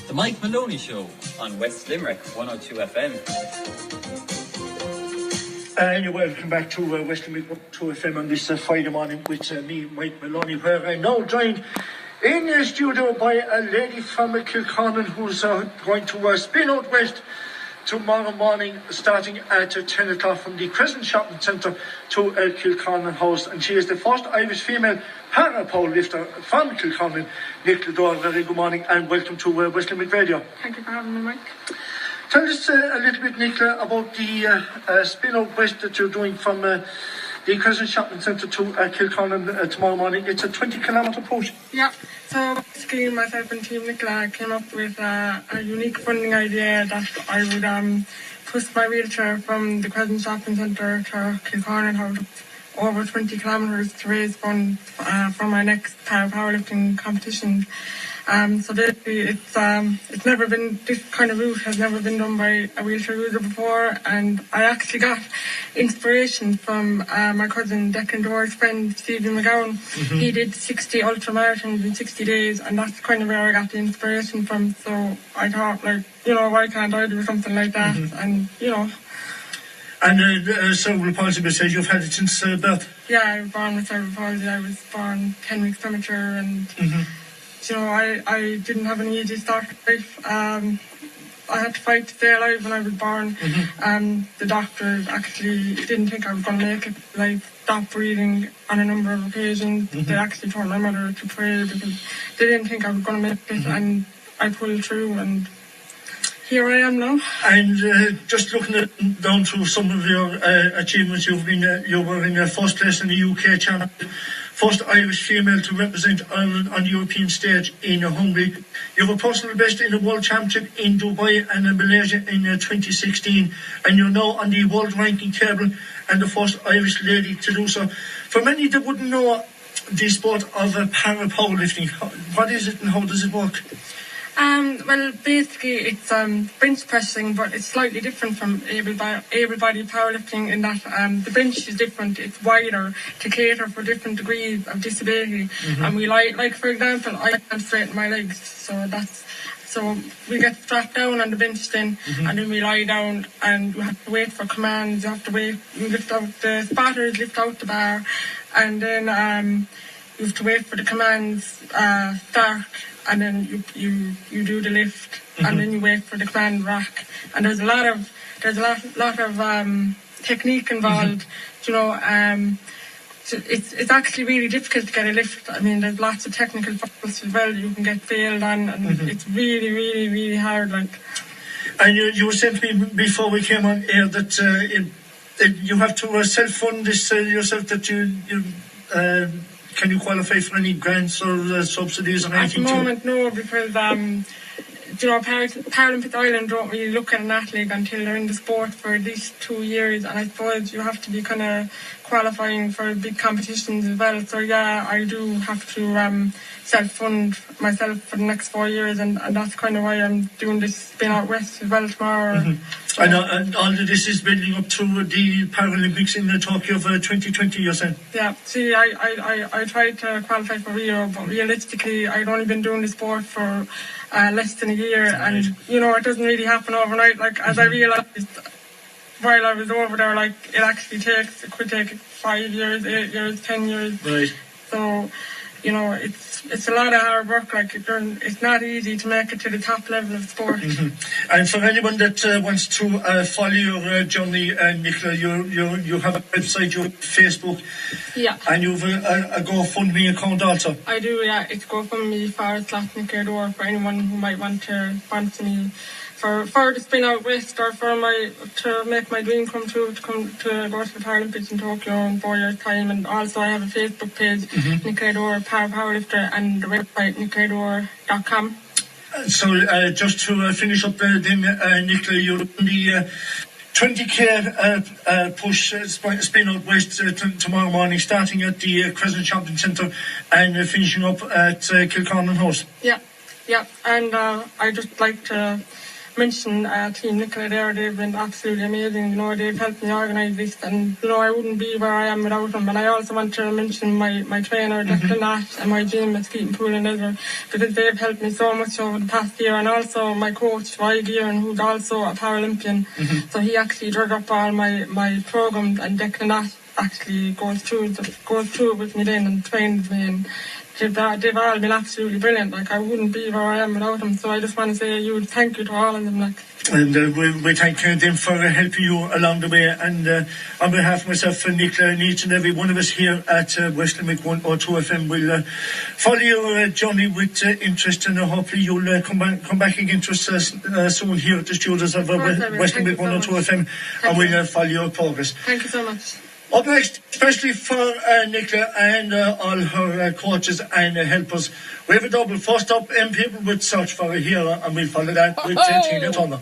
The Mike Maloney Show on West Limerick 102 FM. And you're welcome back to West Limerick 102 FM on this Friday morning with me, Mike Maloney, where I'm now joined in the studio by a lady from Kilcornan who's going to spin out west tomorrow morning, starting at 10 o'clock from the Crescent Shopping Centre to Kilcornan House. And she is the first Irish female para-powerlifter from Kilcornan, Nicola Dore. Very good morning and welcome to West Limerick Radio. Thank you for having me, Mike. Tell us a little bit, Nicola, about the spin out west that you're doing from the Crescent Shopping Centre to Kilcornan tomorrow morning. It's a 20-kilometre push. Yeah, so basically myself and Team Nicola came up with a unique funding idea that I would push my wheelchair from the Crescent Shopping Centre to Kilcornan House over 20 kilometres to raise funds for my next powerlifting competition. So basically it's never been, this kind of route has never been done by a wheelchair user before, and I actually got inspiration from my cousin Declan Dore's friend Stephen McGowan. Mm-hmm. He did 60 ultramarathons in 60 days, and that's kind of where I got the inspiration from. So I thought, like, why can't I do something like that? Mm-hmm. And And cerebral palsy, says you've had it since birth? Yeah, I was born with cerebral palsy. I was born 10 weeks premature, and I didn't have an easy start to life. I had to fight to stay alive when I was born. Mm-hmm. The doctors actually didn't think I was going to make it. I stopped breathing on a number of occasions. Mm-hmm. They actually told my mother to pray because they didn't think I was going to make it, mm-hmm. and I pulled through, and here I am now. And just looking down through some of your achievements, you were in first place in the UK Championship, first Irish female to represent Ireland on the European stage in Hungary. You were personal best in the World Championship in Dubai and in Malaysia in 2016, and you're now on the world ranking table and the first Irish lady to do so. For many that wouldn't know the sport of para-powerlifting, what is it and how does it work? Well, basically it's bench pressing, but it's slightly different from able-bodied powerlifting in that the bench is different. It's wider to cater for different degrees of disability. Mm-hmm. And we like for example, I can't straighten my legs, so we get strapped down on the bench then, mm-hmm. and then we lie down and you have to wait for commands. You have to wait, you lift out the spotters, lift out the bar, and then you have to wait for the commands start. And then you do the lift, mm-hmm. and then you wait for the command rack. And there's a lot of technique involved. Mm-hmm. So it's actually really difficult to get a lift. I mean, there's lots of technical faults as well you can get failed on, and mm-hmm. it's really, really, really hard. And you were saying to me before we came on air that you have to self-fund this yourself. That you can you qualify for any grants or subsidies or anything? At the moment, no, because Paralympic Ireland don't really look at an athlete until they're in the sport for at least 2 years, and I suppose you have to be kind of qualifying for big competitions as well. So yeah, I do have to self-fund myself for the next 4 years, and that's kind of why I'm doing this spin out west as well tomorrow. Mm-hmm. So. And all of this is building up to the Paralympics in Tokyo of 2020, you're saying? Yeah, see, I tried to qualify for Rio, but realistically I'd only been doing the sport for less than a year, and it doesn't really happen overnight. As I realised while I was over there, it could take 5 years, 8 years, 10 years. Right. So, it's a lot of hard work. It's not easy to make it to the top level of sport. Mm-hmm. And for anyone that wants to follow your journey, Nicola, you have a website, you have Facebook, yeah, and you have a GoFundMe account also. I do, yeah. It's GoFundMe/Nicola Dore for anyone who might want to sponsor me for the spin out west, or to make my dream come true, to go to the Paralympics in Tokyo in 4 years' time. And also I have a Facebook page, mm-hmm. Nicola Dore Powerlifter, and the website nicoladore.com. So just to finish up then, Nicola, you're on the 20k push spin out west tomorrow morning, starting at the Crescent Shopping Centre and finishing up at Kilcornan House. Yeah, and I just like to mention Team Nicola there. They've been absolutely amazing. You know, they've helped me organise this, and you know, I wouldn't be where I am without them. And I also want to mention my trainer, Nicola, and my gym at Skeeton Pool and Elder, because they've helped me so much over the past year. And also my coach, Ryan, who's also a Paralympian. So he actually drew up all my programs, and Declan actually goes through with me then and trains me, and they've all been absolutely brilliant. Like, I wouldn't be where I am without them. So I just want to say a huge thank you to all of them. Like. And we thank them for helping you along the way. And on behalf of myself and Nicola and each and every one of us here at WLmk 102 FM, will follow your journey with interest, and hopefully you'll come back again to us soon here at the studios of WLmk 102 FM, and we'll follow your progress. Thank you so much. Up next, especially for Nicola and all her coaches and helpers, we have a double. First up, people would search for a hero, and we'll follow that with Tina Turner.